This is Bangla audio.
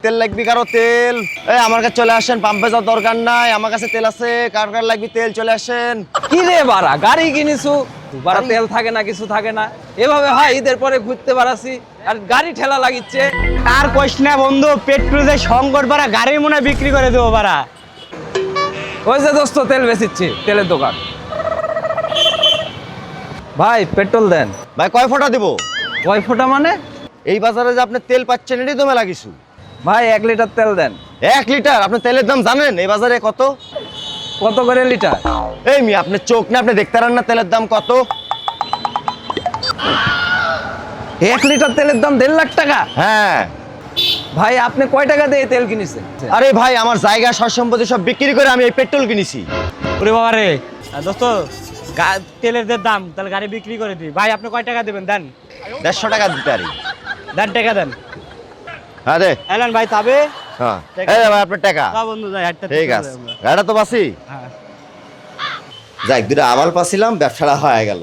তেল লাগবে কারো তেল? এই আমার কাছে চলে আসেন, পাম্পে যাওয়ার দরকার নাই, আমার কাছে তেল আছে। কার কার লাগবে তেল চলে আসেন। কি রে বাড়া, গাড়ি কিনিছু বাড়া, তেল থাকে না কিছু থাকে না, এভাবে হয় ঈদের পরে ঘুরতে পারাছি আর গাড়ি ঠেলা লাগিচ্ছে। আর কইস না বন্ধু, পেট্রোলের সংকট বাড়া, গাড়ি মনে হয় বিক্রি করে দেবো বাড়া। ওই যে দোস্ত তেল বেচিচ্ছে, তেলের দোকান। ভাই পেট্রোল দেন। ভাই কয় ফোঁটা দিব? কয় ফোঁটা মানে? এই বাজারে যে আপনি তেল পাচ্ছেন এটাই তো মেলা কিছু। ভাই 1 লিটার তেল দেন। 1 লিটার? আপনি তেলের দাম জানেন এই বাজারে কত? কত করে লিটার? এই মি আপনি চোখ না, আপনি দেখতে পারেন না তেলের দাম কত? 1 লিটার তেলের দাম 1.5 লাখ টাকা? হ্যাঁ। ভাই আপনি কয় টাকা দিয়ে তেল কিনেছেন? আরে ভাই, আমার জায়গা সয় সম্পত্তি সব বিক্রি করে আমি এই পেট্রোল কিনেছি। ওরে বাবা রে, দোস্ত তেলের যে দাম, তাহলে গাড়ি বিক্রি করে দিই। ভাই আপনি কয় টাকা দেবেন দেন? 150 টাকা দিতে পারি। দেন, টাকা দেন। হ্যাঁ দে। এলেন ভাই তবে। হ্যাঁ এই যে ভাই আপনার টাকা। যা বন্ধু যাই, হাঁটতে ঠিক আছে, গাড়িটা তো বাসি। হ্যাঁ। যাই দুটো আবাল পাছিলাম, ব্যবসাটা হয়ে গেল।